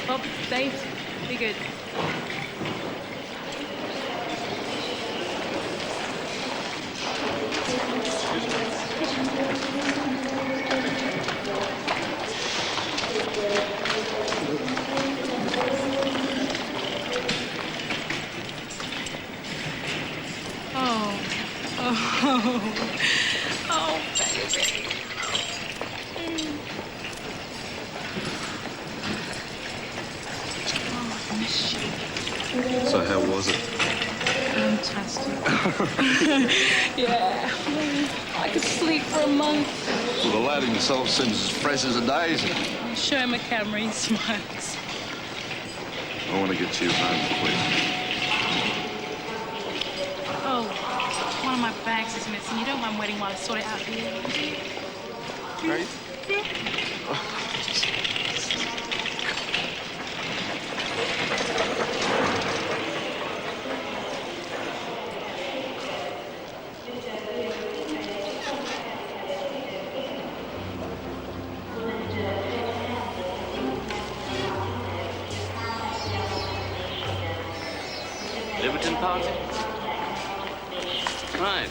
Bob, Dave, be good. Oh, baby. So how was it? Fantastic. Yeah. I could sleep for a month. Well, the lad himself seems as fresh as a daisy. Show him a camera, he smiles. I want to get you home quick. Oh, one of my bags is missing. You don't mind waiting while I sort it out here? Right? Liberton party? Right.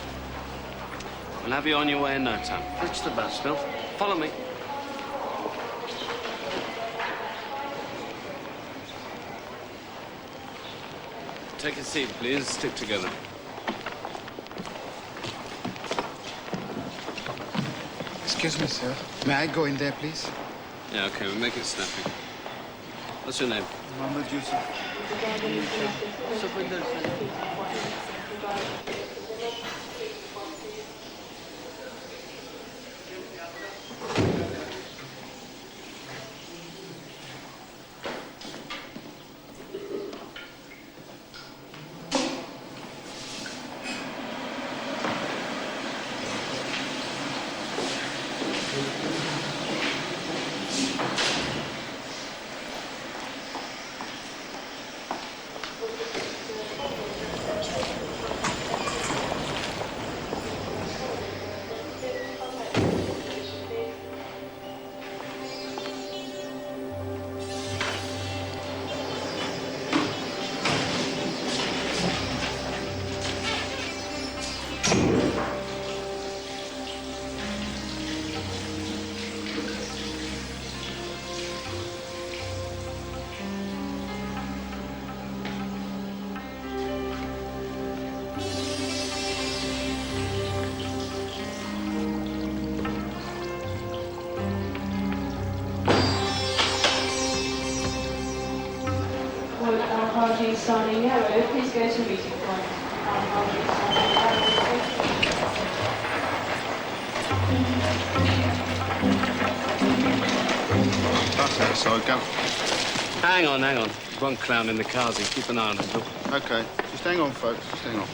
We'll have you on your way in no time. Reach the bus, Phil. Follow me. Take a seat, please. Stick together. Excuse me, sir. May I go in there, please? Yeah, okay, we'll make it snappy. What's your name? Mohammed Yusuf. Apologies, signing narrow. Please go to meeting point. Apologies, signing narrow. Okay, so go. Hang on. There's one clown in the cars. Keep an eye on him, Bill. Okay, just hang on, folks. Just hang on.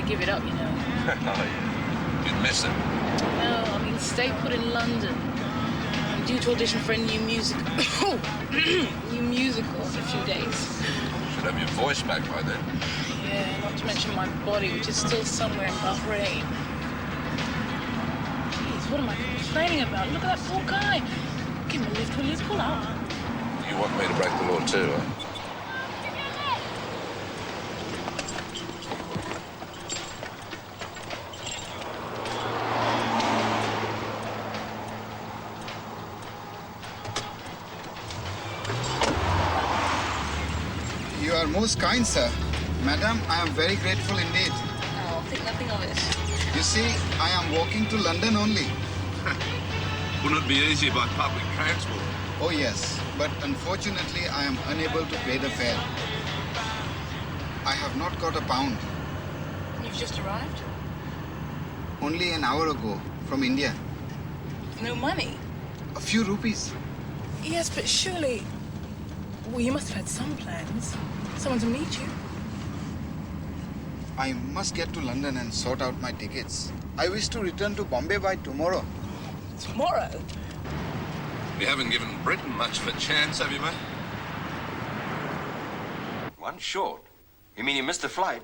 Give it up, you know. Oh, yeah. You'd miss it. No, I mean, stay put in London. I'm due to audition for a new musical. New musical in a few days. Should have your voice back by then. Yeah, not to mention my body, which is still somewhere in Bahrain. Jeez, what am I complaining about? Look at that poor guy. Give him a lift, will you? Pull out. You want me to break the law too, huh? You are most kind, sir. Madam, I am very grateful indeed. Oh, think nothing of it. You see, I am walking to London only. Wouldn't it be easy by public transport? Oh, yes. But unfortunately, I am unable to pay the fare. I have not got a pound. You've just arrived? Only an hour ago from India. No money? A few rupees. Yes, but surely... Well, you must have had some plans. Someone to meet you. I must get to London and sort out my tickets. I wish to return to Bombay by tomorrow. Tomorrow? You haven't given Britain much of a chance, have you, mate? One short. You mean you missed the flight?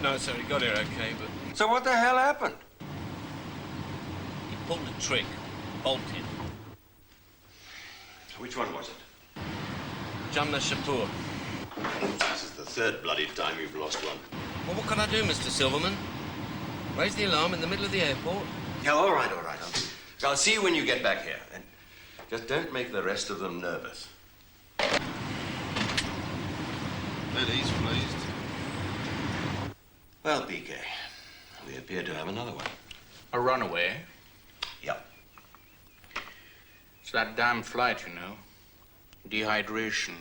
No, sir, he got here okay, but So what the hell happened? he pulled a trick. Bolted. Which one was it? Jamna Shapur. This is the third bloody time you've lost one. Well, what can I do, Mr. Silverman? Raise the alarm in the middle of the airport? Yeah, all right. I'll see you when you get back here. And just don't make the rest of them nervous. Bet he's pleased. Well, PK, we appear to have another one. A runaway? Yep. It's that damn flight, you know. Dehydration.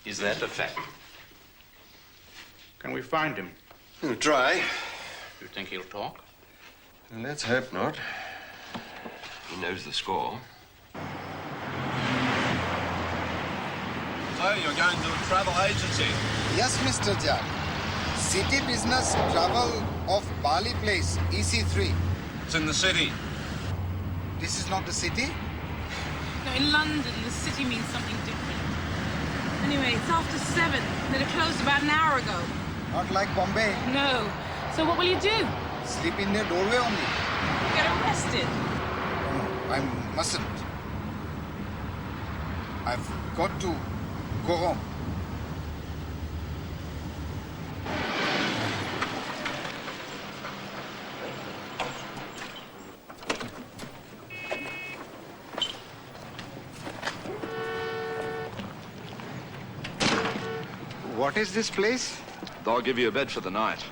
Is that a fact? Can we find him? We'll try. You think he'll talk? Let's hope not. He knows the score. So, you're going to a travel agency? Yes, Mr. Jack. City Business Travel of Bali Place, EC3. It's in the city. This is not the city? No, in London, the city means something different. Anyway, it's after 7. They'd have closed about an hour ago. Not like Bombay. No. So what will you do? Sleep in their doorway only. Get arrested? No, I mustn't. I've got to go home. What is this place? I'll give you a bed for the night.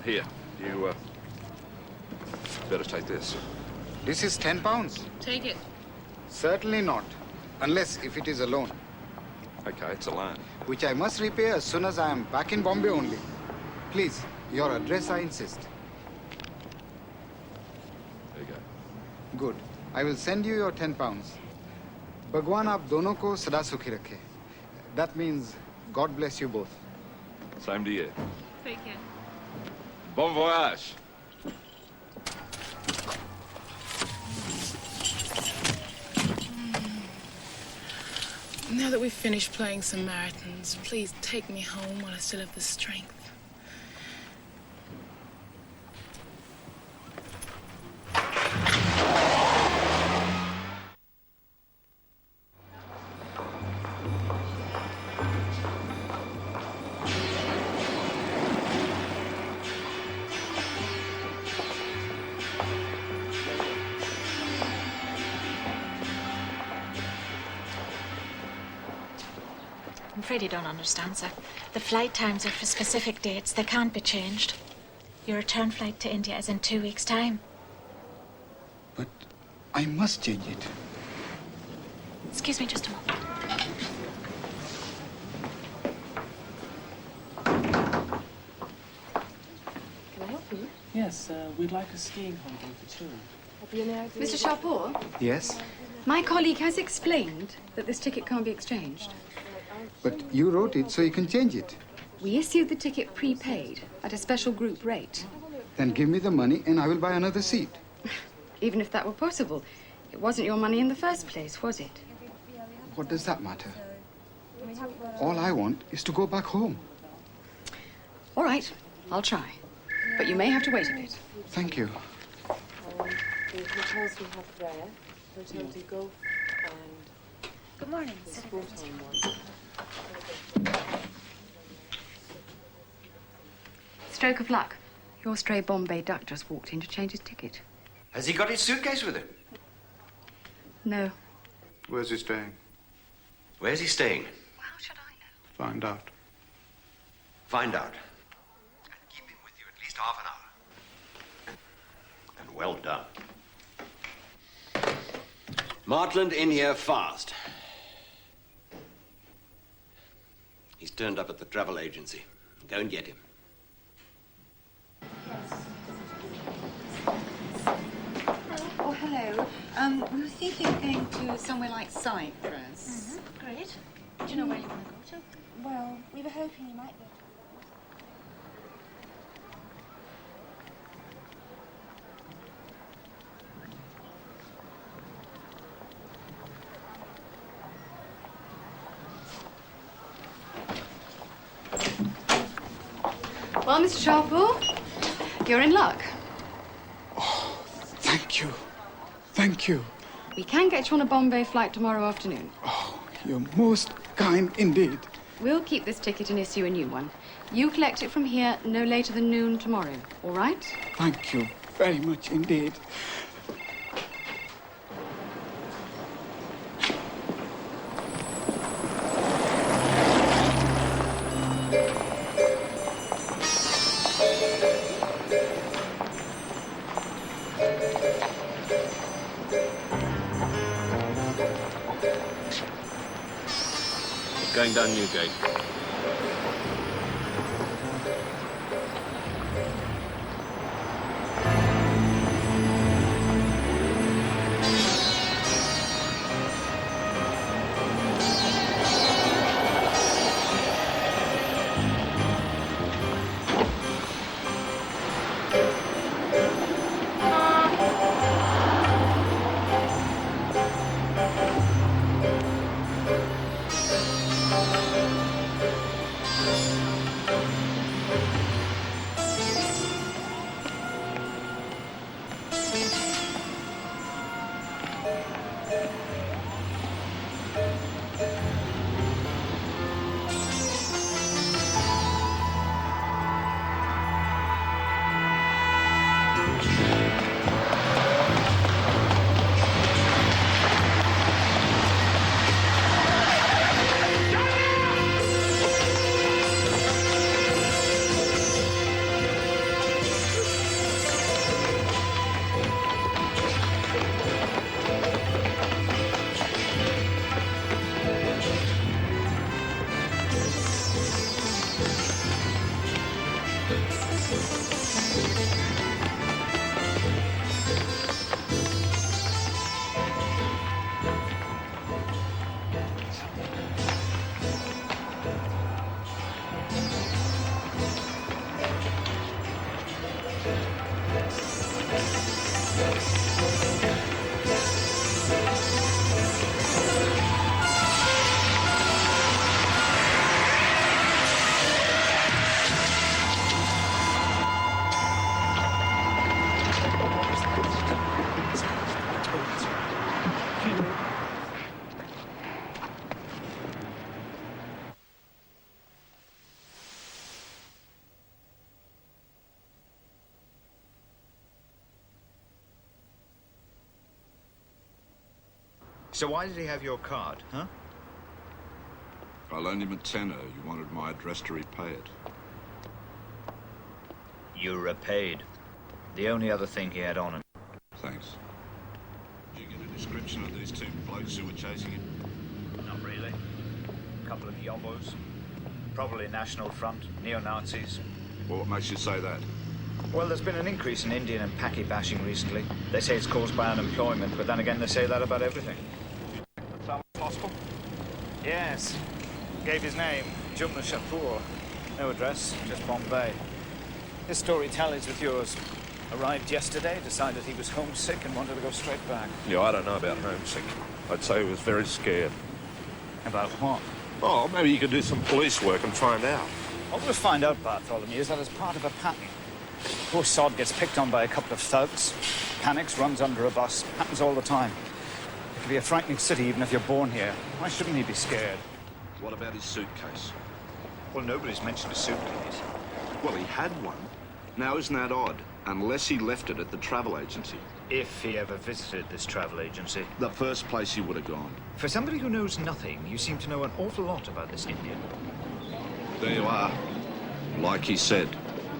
Here, you, better take this. This is 10 pounds. Take it. Certainly not. Unless if it is a loan, Okay, it's a loan. which I must repay as soon as I am back in Bombay only. Please, your address I insist. There you go. Good. I will send you your 10 pounds. Bhagwan aap dono ko sada sukhi rakhe. That means God bless you both. Same to you. Take care. Bon voyage. Now that we've finished playing some marathons, please take me home while I still have the strength. I'm afraid you don't understand, sir. The flight times are for specific dates. They can't be changed. Your return flight to India is in 2 weeks' time. But I must change it. Excuse me just a moment. Can I help you? Yes, we'd like a skiing holiday for children. Mr. Sharpour, Yes, my colleague has explained that this ticket can't be exchanged. but you wrote it so you can change it. We issued the ticket prepaid at a special group rate. Then give me the money and I will buy another seat. Even if that were possible, it wasn't your money in the first place, was it? What does that matter? All I want is to go back home. All right, I'll try. But you may have to wait a bit. Thank you. The hotels we have there, Hotel de Golf and Good morning. the Sport on one. Stroke of luck. Your stray Bombay duck just walked in to change his ticket. Has he got his suitcase with him? No. Where's he staying? Where's he staying? How should I know? Find out. Find out. And keep him with you at least half an hour. And well done. Martland in here fast. He's turned up at the travel agency. Go and get him. Oh, hello. We were thinking of going to somewhere like Cyprus. Great. Do you know where you want to go to? Well, we were hoping you might go. Well, Mr. Sharpour, you're in luck. Thank you. Thank you. We can get you on a Bombay flight tomorrow afternoon. Oh, you're most kind indeed. We'll keep this ticket and issue a new one. You collect it from here no later than noon tomorrow, all right? Thank you very much indeed. Going down Newgate. So why did he have your card, huh? I loaned him a tenner. You wanted my address to repay it. You repaid. The only other thing he had on him. Thanks. Did you get a description of these two blokes who were chasing him? Not really. A couple of yobbos. Probably National Front, neo-Nazis. Well, what makes you say that? Well, there's been an increase in Indian and Paki bashing recently. They say it's caused by unemployment, but then again they say that about everything. Possible? Yes. Gave his name, Jumna Shapur. No address, just Bombay. His story tallies with yours. Arrived yesterday, decided he was homesick and wanted to go straight back. Yeah, I don't know about homesick. I'd say he was very scared. About what? Oh, maybe you could do some police work and find out. What we'll find out, Bartholomew, is that as part of a pattern. Poor sod gets picked on by a couple of thugs, panics, runs under a bus. Happens all the time. It could be a frightening city even if you're born here. Why shouldn't he be scared? What about his suitcase? Well, nobody's mentioned a suitcase. Well, he had one. Now, isn't that odd? Unless he left it at the travel agency. If he ever visited this travel agency. The first place he would have gone. For somebody who knows nothing, you seem to know an awful lot about this Indian. There you are. Like he said,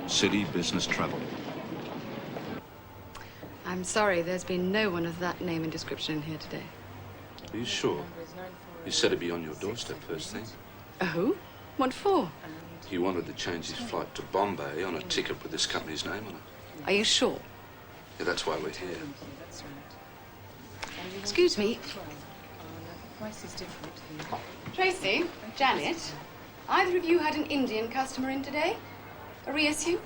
city business travel. I'm sorry, there's been no one of that name and description in here today. Are you sure? He said it'd be on your doorstep first thing. Oh? What for? He wanted to change his flight to Bombay on a ticket with this company's name on it. Are you sure? Yeah, that's why we're here. Excuse me. Price is different here. Tracy, Janet, either of you had an Indian customer in today? A reissue?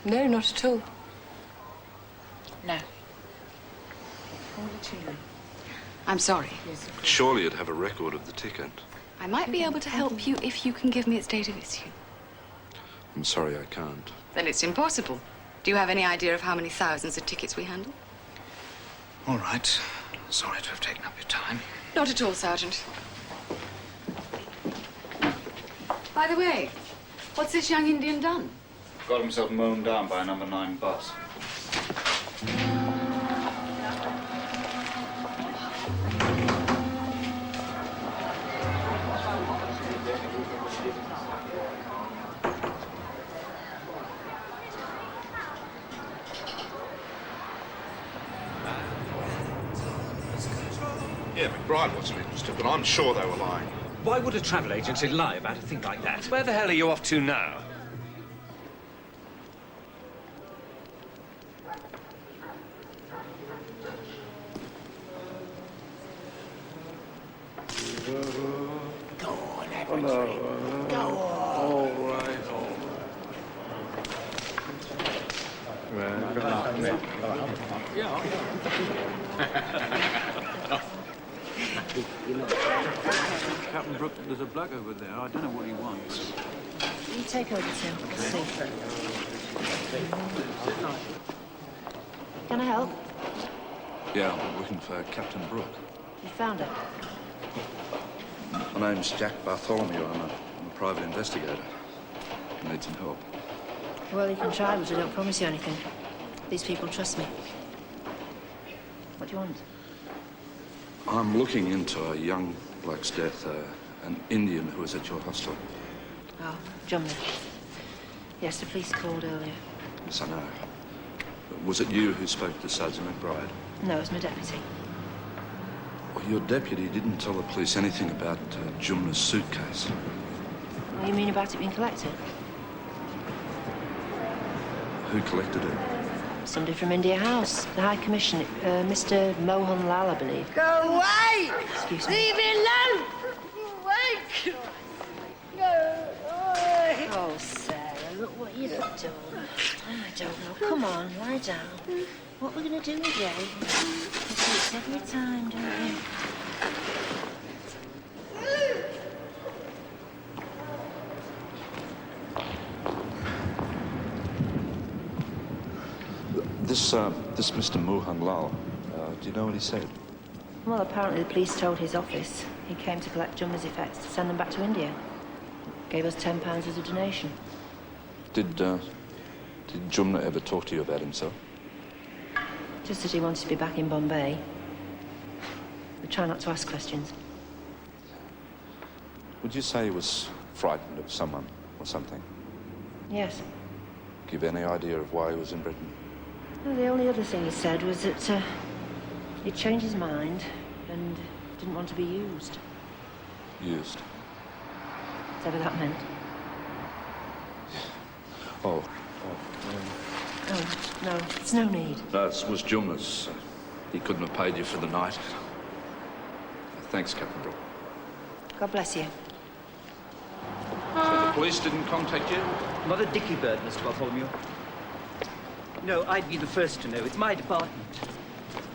No, not at all. No. All the chili. I'm sorry. Yes, of course. Surely you'd have a record of the ticket. I might be able to help you if you can give me its date of issue. I'm sorry, I can't. Then it's impossible. Do you have any idea of how many thousands of tickets we handle? All right. Sorry to have taken up your time. Not at all, Sergeant. By the way, what's this young Indian done? Got himself mown down by a number 9 bus. Yeah, McBride wasn't interested, but I'm sure they were lying. Why would a travel agency lie about a thing like that? Where the hell are you off to now? Go on, Edward. Go on. All right, You know, Captain Brooke, there's a bloke over there. I don't know what he wants. You take over, Tim. See. Can I help? Yeah, I'm looking for Captain Brooke. You found her. My name's Jack Bartholomew. I'm a private investigator. I need some help. Well, you can try, but I don't promise you anything. These people trust me. What do you want? I'm looking into a young bloke's death, an Indian who was at your hostel. Oh, Jumna. Yes, the police called earlier. Yes, I know. Was it you who spoke to Sergeant McBride? No, it was my deputy. Well, your deputy didn't tell the police anything about Jumna's suitcase. What do you mean about it being collected? Who collected it? Somebody from India House, the High Commission, Mr. Mohan Lal, I believe. Go away! Excuse me. Leave me alone! Wait! No! Oh, Sarah, look what you've done. I don't know. Come on, lie down. What we're going to do again? You do this every time, don't you? This Mr. Mohan Lal, do you know what he said? Well, apparently the police told his office he came to collect Jumna's effects to send them back to India. Gave us £10 as a donation. Did Jumna ever talk to you about himself? Just that he wanted to be back in Bombay. We try not to ask questions. Would you say he was frightened of someone or something? Yes. Give any idea of why he was in Britain? Well, the only other thing he said was that he'd changed his mind and didn't want to be used. Used? Whatever that meant. Oh, Oh, no, it's no need. that was Jumna's. He couldn't have paid you for the night. Thanks, Captain Brooke. God bless you. So the police didn't contact you? Not a dicky bird, Mr. Bartholomew. No, I'd be the first to know. It's my department.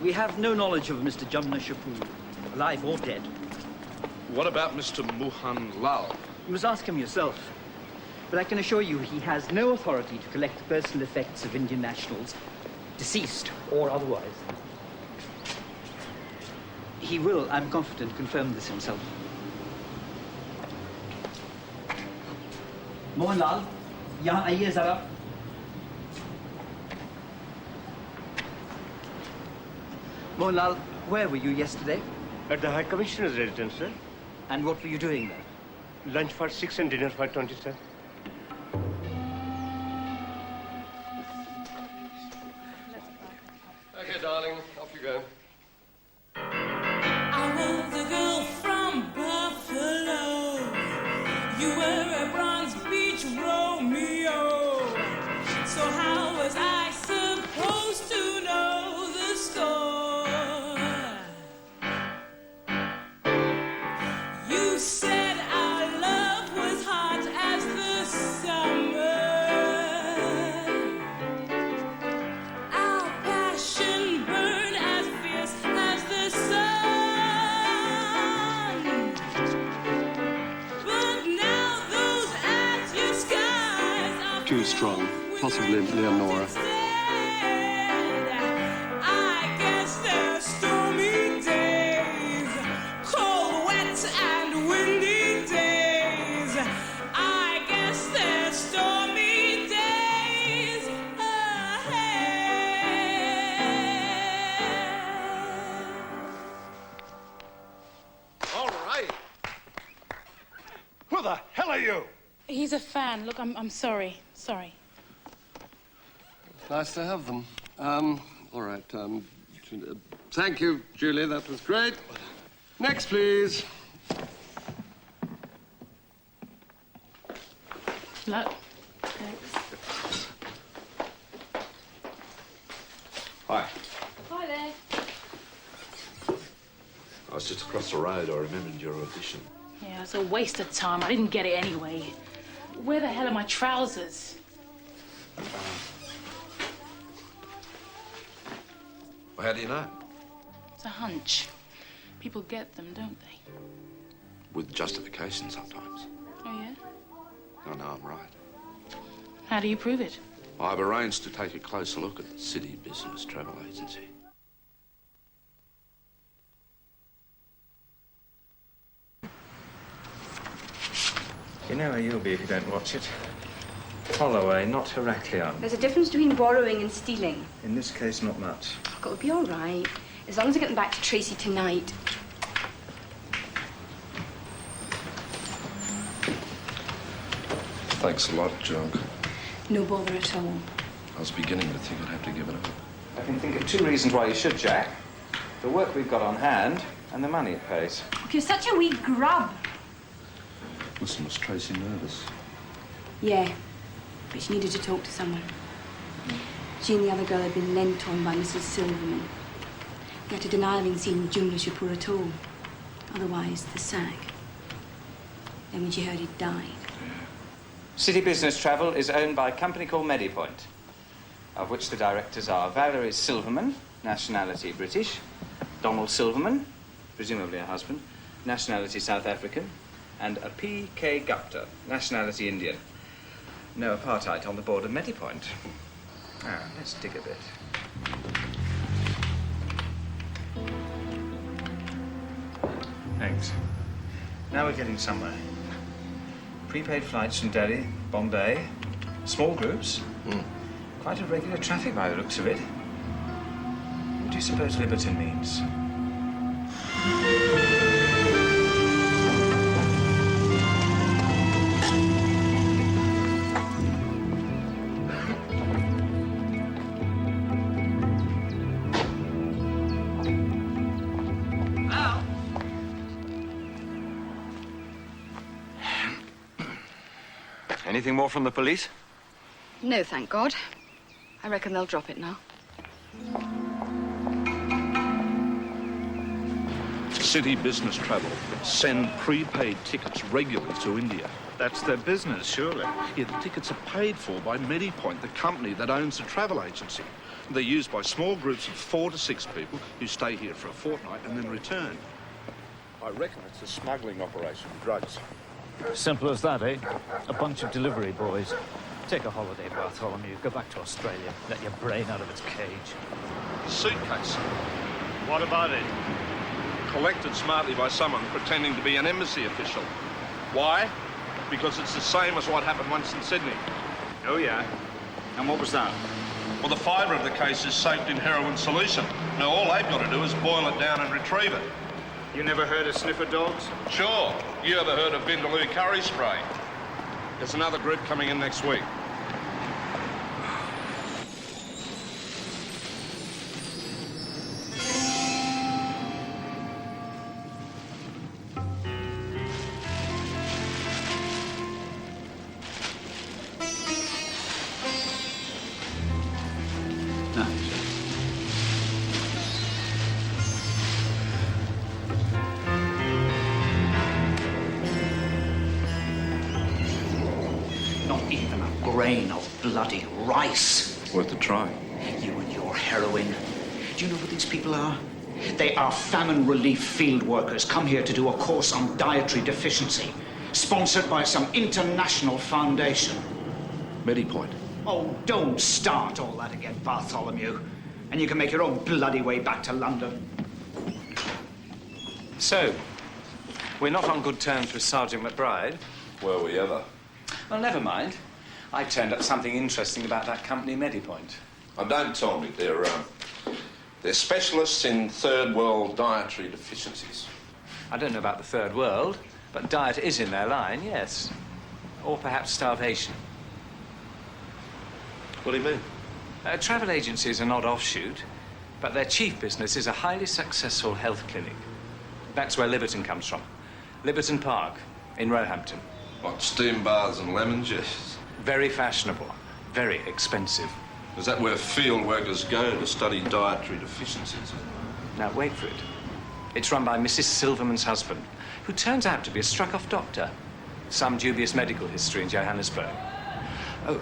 We have no knowledge of Mr. Jumna Shapur, alive or dead. What about Mr. Mohan Lal? You must ask him yourself. But I can assure you he has no authority to collect the personal effects of Indian nationals, deceased or otherwise. He will, I'm confident, confirm this himself. Mohanlal, यहाँ आइए ज़रा. Mohanlal, where were you yesterday? At the High Commissioner's residence, sir. And what were you doing there? Lunch for 6 and dinner for 20, sir. Okay, darling, off you go. I was a girl from Buffalo. You were a Bronx Beach Romeo. So how was I supposed to know the score? You said our love was hot as the summer. Our passion burned as fierce as the sun. But now those azure skies are Too strong. Possibly Leonora. I guess they're stormy days, cold, wet, and windy days. I guess they're stormy days ahead. All right. Who the hell are you? He's a fan. Look, I'm sorry. Sorry. Nice to have them. All right. Thank you, Julie. That was great. Next, please. Look. Hi. Hi there. I was just across the road. I remembered your audition. Yeah, it's a waste of time. I didn't get it anyway. Where the hell are my trousers? Well, how do you know? It's a hunch. People get them, don't they? With justification sometimes. Oh, yeah? I know I'm right. How do you prove it? I've arranged to take a closer look at the City Business Travel Agency. You know where you'll be if you don't watch it. Holloway, not Heraklion. There's a difference between borrowing and stealing. In this case, not much. Look, it'll be all right. As long as I get them back to Tracy tonight. Thanks a lot, Junk. No bother at all. I was beginning to think I'd have to give it up. I can think of two reasons why you should, Jack. The work we've got on hand and the money it pays. Look, you're such a wee grub. Listen, was Tracy nervous? Yeah, but she needed to talk to someone. She and the other girl had been lent on by Mrs. Silverman. They had to deny having seen Jumna Shapur at all. Otherwise, the sack. Then when she heard he'd died. City Business Travel is owned by a company called Medipoint, of which the directors are Valerie Silverman, nationality British, Donald Silverman, presumably her husband, nationality South African, and a P.K. Gupta, nationality Indian. No apartheid on the board of Medipoint. Ah, let's dig a bit. Thanks. Now we're getting somewhere. Prepaid flights from Delhi, Bombay, small groups. Quite a regular traffic by the looks of it. What do you suppose Liberton means? Anything more from the police? No, thank God. I reckon they'll drop it now. City Business Travel send prepaid tickets regularly to India. That's their business, surely. Yeah, the tickets are paid for by MediPoint, the company that owns the travel agency. They're used by small groups of 4 to 6 people who stay here for a fortnight and then return. I reckon it's a smuggling operation of drugs. Simple as that, eh? A bunch of delivery boys. Take a holiday, Bartholomew. Go back to Australia. Let your brain out of its cage. Suitcase. What about it? Collected smartly by someone pretending to be an embassy official. Why? Because it's the same as what happened once in Sydney. Oh, yeah? And what was that? Well, the fibre of the case is soaked in heroin solution. Now, all they've got to do is boil it down and retrieve it. You never heard of sniffer dogs? Sure. You ever heard of Vindaloo curry spray? There's another group coming in next week. Not even a grain of bloody rice. Worth a try. You and your heroin. Do you know what these people are? They are famine relief field workers come here to do a course on dietary deficiency, sponsored by some international foundation. MediPoint. Oh, don't start all that again, Bartholomew. And you can make your own bloody way back to London. So, we're not on good terms with Sergeant McBride. Were we ever? Well, never mind. I turned up something interesting about that company, MediPoint. Oh, don't tell me. They're specialists in third world dietary deficiencies. I don't know about the third world, but diet is in their line, yes. Or perhaps starvation. What do you mean? Travel agencies are not offshoot, but their chief business is a highly successful health clinic. That's where Liberton comes from. Liberton Park, in Roehampton. What, steam baths and lemon juice? Very fashionable, very expensive. Is that where field workers go to study dietary deficiencies? Now, wait for it. It's run by Mrs. Silverman's husband, who turns out to be a struck-off doctor. Some dubious medical history in Johannesburg. Oh,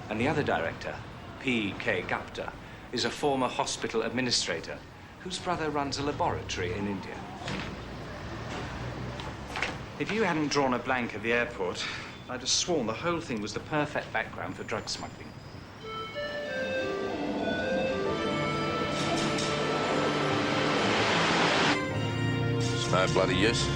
and the other director, P.K. Gupta, is a former hospital administrator whose brother runs a laboratory in India. If you hadn't drawn a blank at the airport, I'd have sworn the whole thing was the perfect background for drug smuggling. It's no bloody use.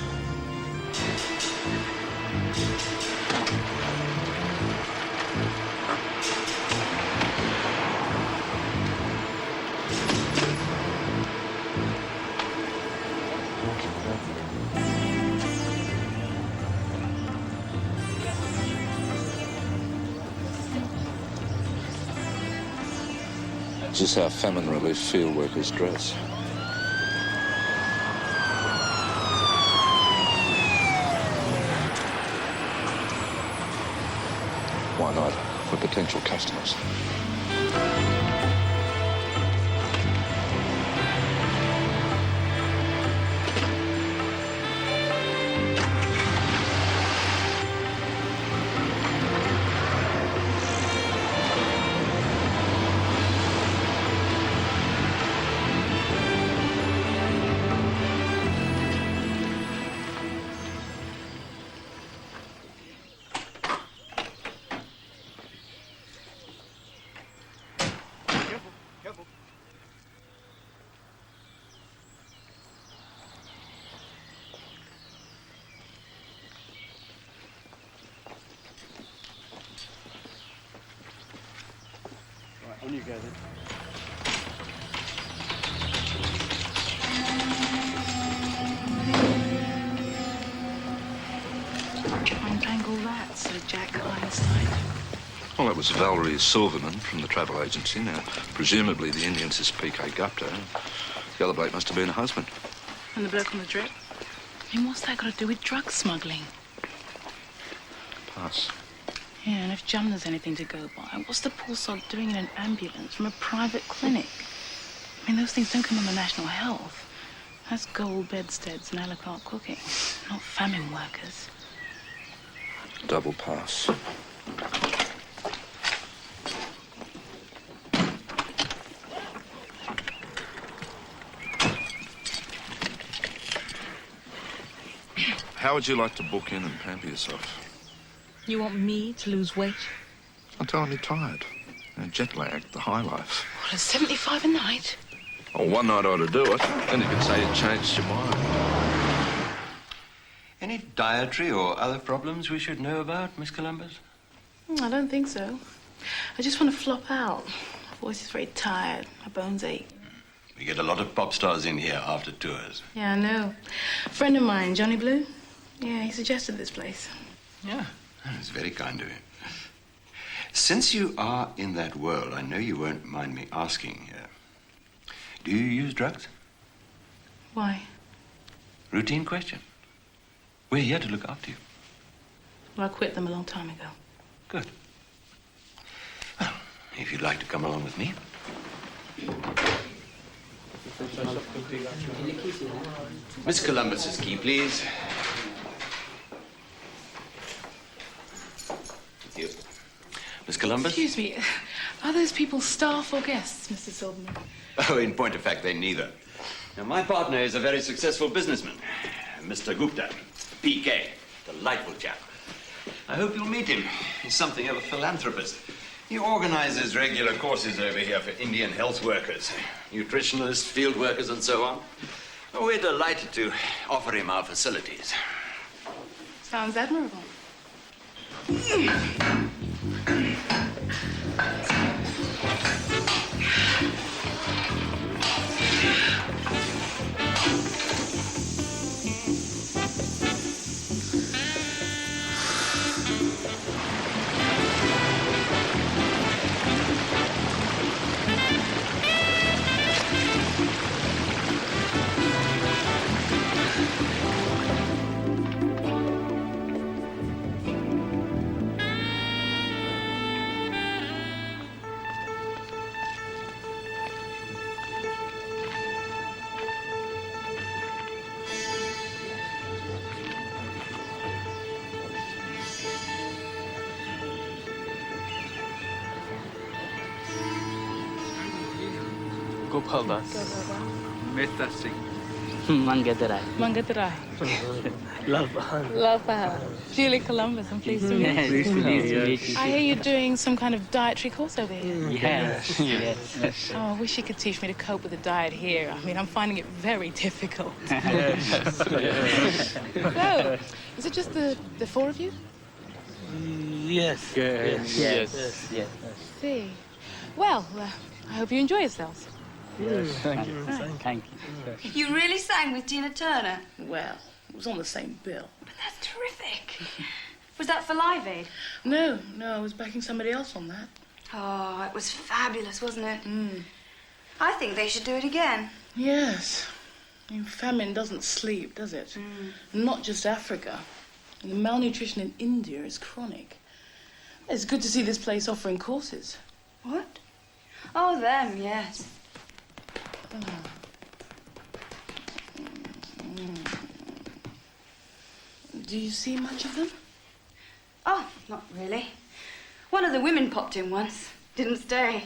This is how famine relief field workers dress. Why not? For potential customers. On you go then. Try and tangle that, Sir Jack Einstein. Well, that was Valerie Silverman from the travel agency. Now, presumably the Indians is P.K. Gupta. The other bloke must have been her husband. And the bloke on the drip? I mean, what's that got to do with drug smuggling? Pass. Yeah, and if Jumna's anything to go by, what's the poor sod doing in an ambulance from a private clinic? I mean, those things don't come under national health. That's gold bedsteads and a la carte cooking, not famine workers. Double pass. How would you like to book in and pamper yourself? You want me to lose weight? I'm telling you, tired. Jet lagged, the high life. What, 75 a night? Oh, one night ought to do it. Then you could say you changed your mind. Any dietary or other problems we should know about, Miss Columbus? I don't think so. I just want to flop out. My voice is very tired. My bones ache. We get a lot of pop stars in here after tours. Yeah, I know. A friend of mine, Johnny Blue. Yeah, he suggested this place. Yeah. It's very kind of you. Since you are in that world, I know you won't mind me asking, do you use drugs? Why? Routine question. We're here to look after you. Well, I quit them a long time ago. Good. Well, if you'd like to come along with me. Miss Columbus's key, please. Thank you. Miss Columbus? Excuse me, are those people staff or guests, Mr. Silverman? Oh, in point of fact, they're neither. Now, my partner is a very successful businessman, Mr. Gupta, PK, delightful chap. I hope you'll meet him. He's something of a philanthropist. He organizes regular courses over here for Indian health workers, nutritionists, field workers, and so on. Oh, we're delighted to offer him our facilities. Sounds admirable. Gopal Das. Mehta Singh. Mangadarai. Mangadarai. Love Bahan. Love her. Julie Columbus, I'm pleased to meet you. Pleased to meet you. I hear you're doing some kind of dietary course over here. Yes. Yes. Oh, I wish you could teach me to cope with the diet here. I mean, I'm finding it very difficult. Yes. So, is it just the four of you? Yes. Yes. Yes. See. Well, I hope you enjoy yourselves. Yes. Thank you. Thank you. You really sang with Tina Turner? Well, it was on the same bill. But that's terrific. Was that for Live Aid? No, I was backing somebody else on that. Oh, it was fabulous, wasn't it? I think they should do it again. Yes. I mean, famine doesn't sleep, does it? Not just Africa. And the malnutrition in India is chronic. It's good to see this place offering courses. What? Oh, them, yes. Do you see much of them? Oh, not really. One of the women popped in once. Didn't stay.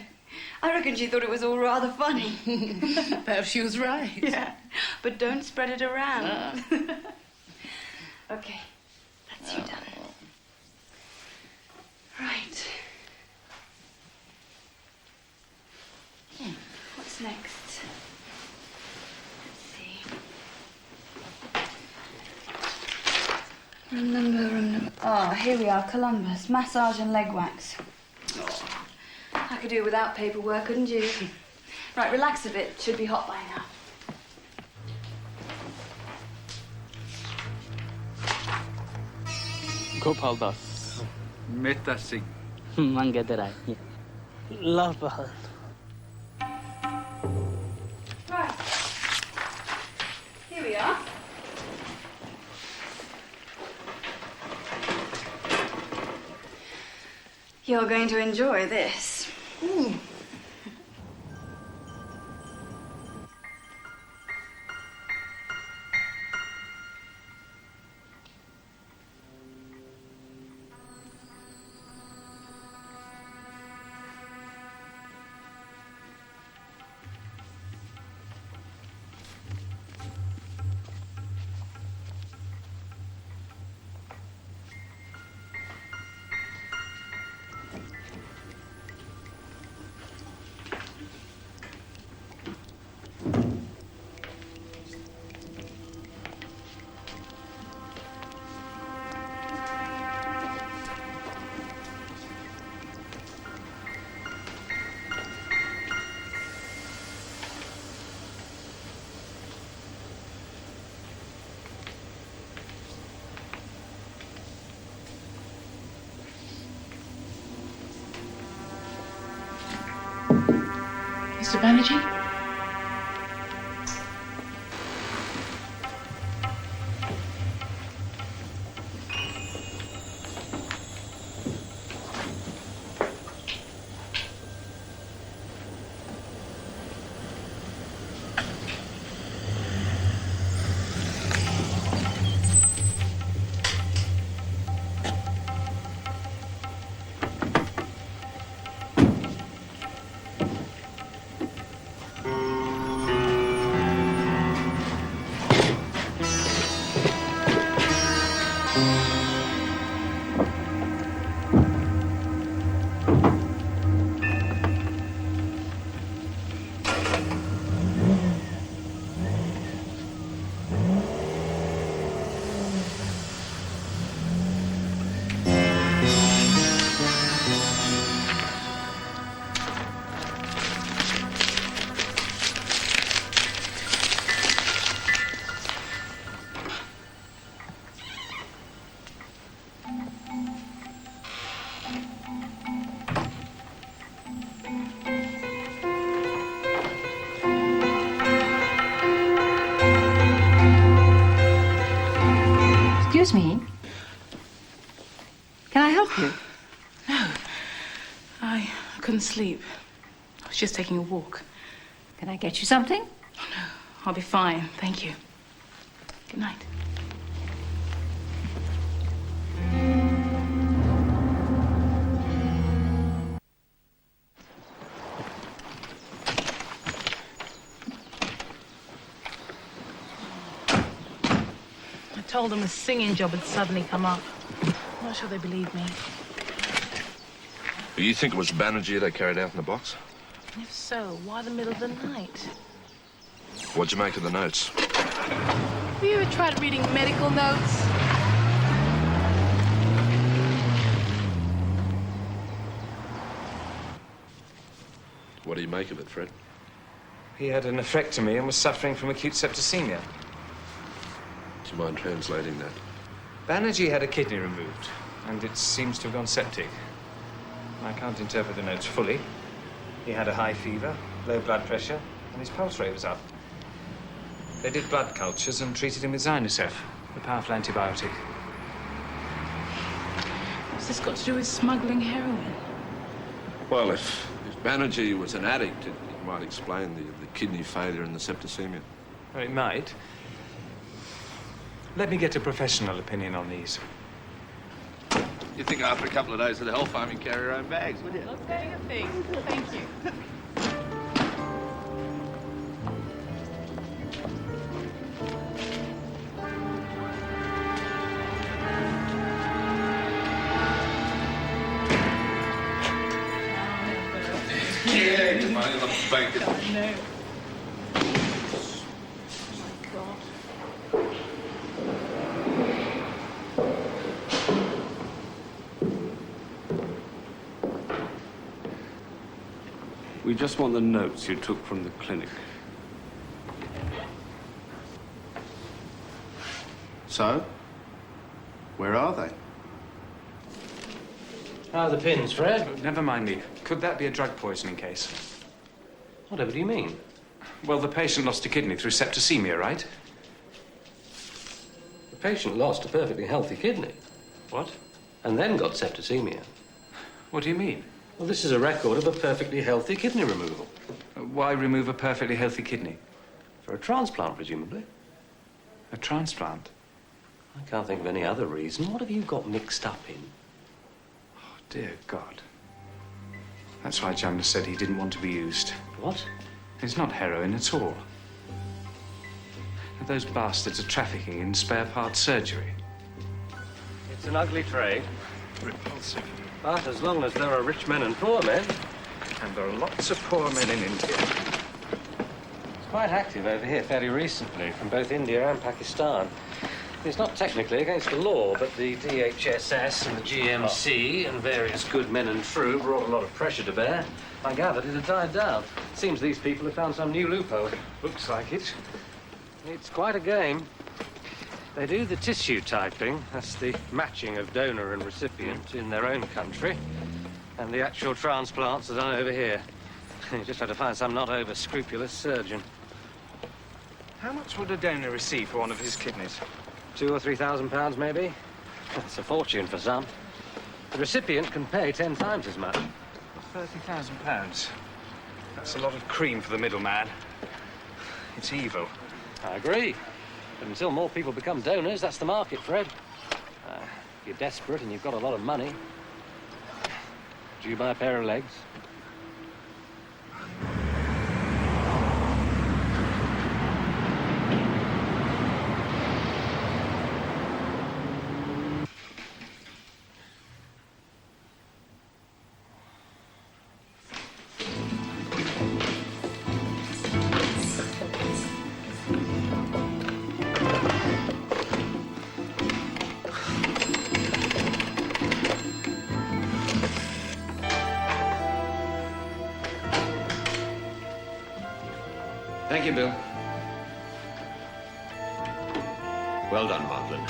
I reckon she thought it was all rather funny. Perhaps she was right. Yeah, but don't spread it around. Okay, that's you done. Right. What's next? Let's see. Room number. Oh, here we are, Columbus. Massage and leg wax. Oh, I could do without paperwork, couldn't you? Right, relax a bit. Should be hot by now. Gopal Das. Mehta Singh. Mangadarai. Love Bahan. Right. Here we are. You're going to enjoy this. Mr. Banerjee? Excuse me. Can I help you? No. I couldn't sleep. I was just taking a walk. Can I get you something? Oh, no. I'll be fine. Thank you. Good night. I told them a singing job had suddenly come up. I'm not sure they believe me. You think it was Banerjee they carried out in the box? If so, why the middle of the night? What'd you make of the notes? Have you ever tried reading medical notes? What do you make of it, Fred? He had a nephrectomy and was suffering from acute septicemia. Do you mind translating that? Banerjee had a kidney removed, and it seems to have gone septic. I can't interpret the notes fully. He had a high fever, low blood pressure, and his pulse rate was up. They did blood cultures and treated him with Zinusef, a powerful antibiotic. What's this got to do with smuggling heroin? Well, if Banerjee was an addict, it might explain the kidney failure and the septicemia. Well, it might. Let me get a professional opinion on these. You'd think after a couple of days at the health farm you'd carry your own bags, would you? Not saying a thing. Thank you. Yeah, your money in the bank. No. We just want the notes you took from the clinic. So? Where are they? How are the pins, Fred? Never mind me. Could that be a drug poisoning case? Whatever do you mean? Well, the patient lost a kidney through septicemia, right? The patient lost a perfectly healthy kidney. What? And then got septicemia. What do you mean? Well, this is a record of a perfectly healthy kidney removal. Why remove a perfectly healthy kidney? For a transplant, presumably. A transplant? I can't think of any other reason. What have you got mixed up in? Oh, dear God. That's why Jonas said he didn't want to be used. What? It's not heroin at all. Those bastards are trafficking in spare parts surgery. It's an ugly trade. Repulsive. But as long as there are rich men and poor men... And there are lots of poor men in India. It's quite active over here fairly recently, from both India and Pakistan. It's not technically against the law, but the DHSS and the GMC and various good men and true brought a lot of pressure to bear. I gathered it had died down. Seems these people have found some new loophole. Looks like it. It's quite a game. They do the tissue typing, that's the matching of donor and recipient in their own country, and the actual transplants are done over here. You just have to find some not over-scrupulous surgeon. How much would a donor receive for one of his kidneys? £2,000 or £3,000, maybe. That's a fortune for some. The recipient can pay 10 times as much. £30,000. That's a lot of cream for the middleman. It's evil. I agree. But until more people become donors, that's the market, Fred. If you're desperate and you've got a lot of money, do you buy a pair of legs? Thank you, Bill. Well done, Martland.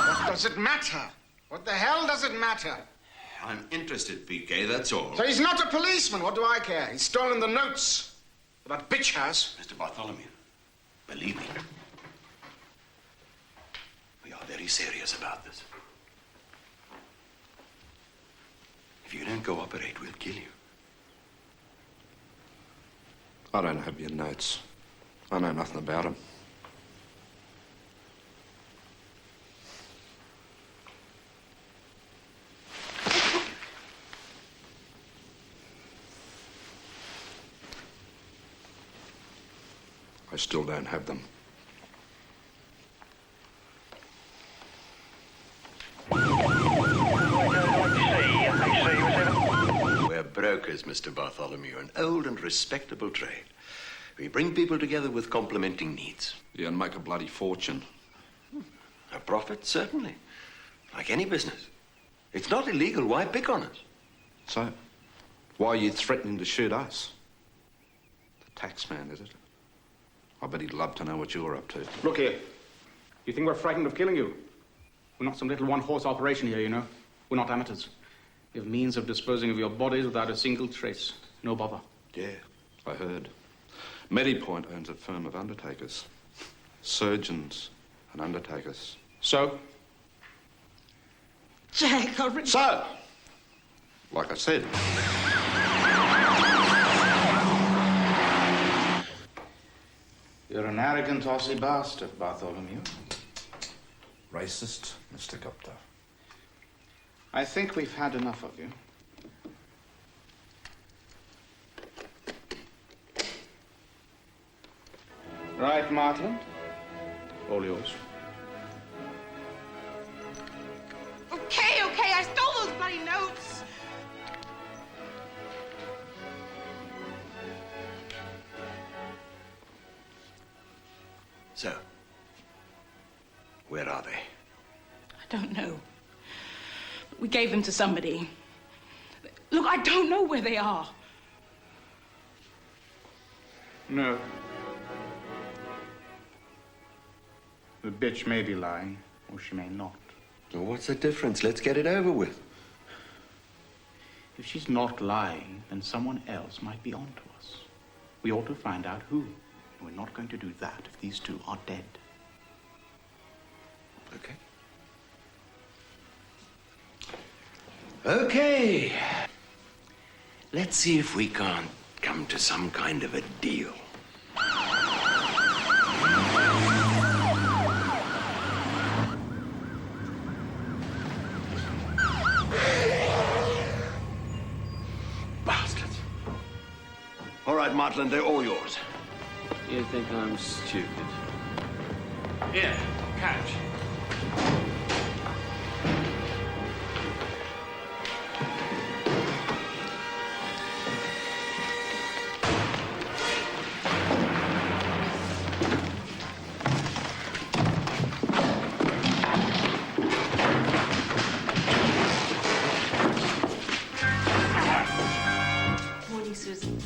What does it matter? What the hell does it matter? I'm interested, PK, that's all. So he's not a policeman. What do I care? He's stolen the notes that bitch has. Mr. Bartholomew, believe me, we are very serious about this. If you don't cooperate, we'll kill you. I don't have your notes. I know nothing about them. I still don't have them. We're brokers, Mr. Bartholomew, an old and respectable trade. We bring people together with complementing needs. Yeah, and make a bloody fortune. A profit, certainly. Like any business. It's not illegal. Why pick on us? So, why are you threatening to shoot us? The tax man, is it? I bet he'd love to know what you're up to. Look here. You think we're frightened of killing you? We're not some little one-horse operation here, you know. We're not amateurs. We have means of disposing of your bodies without a single trace. No bother. Yeah, I heard. Medipoint owns a firm of undertakers. Surgeons and undertakers. So? Jack, I really... So? Like I said. You're an arrogant Aussie bastard, Bartholomew. Racist, Mr. Gupta. I think we've had enough of you. Right, Martland? All yours. Okay, I stole those bloody notes. So, where are they? I don't know. We gave them to somebody. Look, I don't know where they are. No. The bitch may be lying, or she may not. Well, what's the difference? Let's get it over with. If she's not lying, then someone else might be onto us. We ought to find out who. And we're not going to do that if these two are dead. Okay. Okay. Let's see if we can't come to some kind of a deal. Bastards. All right, Martland, they're all yours. You think I'm stupid? Here, catch. Morning, Susan.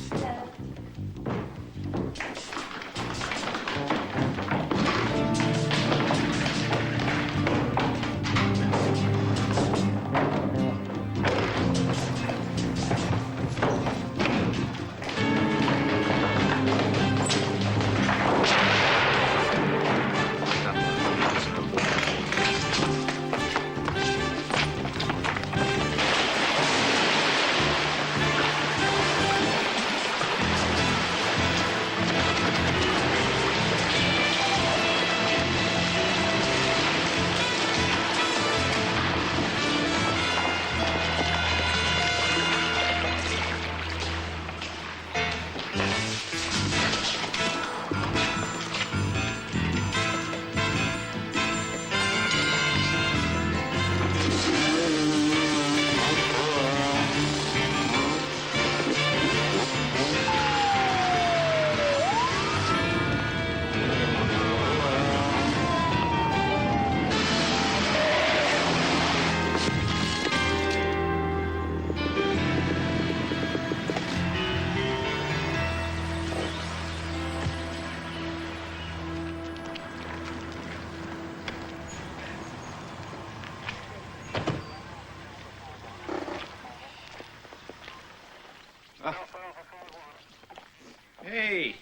Hey,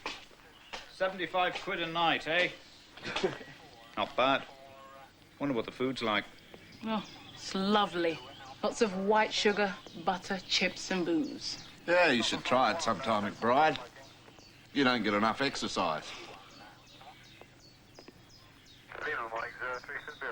75 quid a night, eh? Not bad. Wonder what the food's like. Oh, it's lovely. Lots of white sugar, butter, chips and booze. Yeah, you should try it sometime, McBride. You don't get enough exercise. Cleveland, morning, 0360.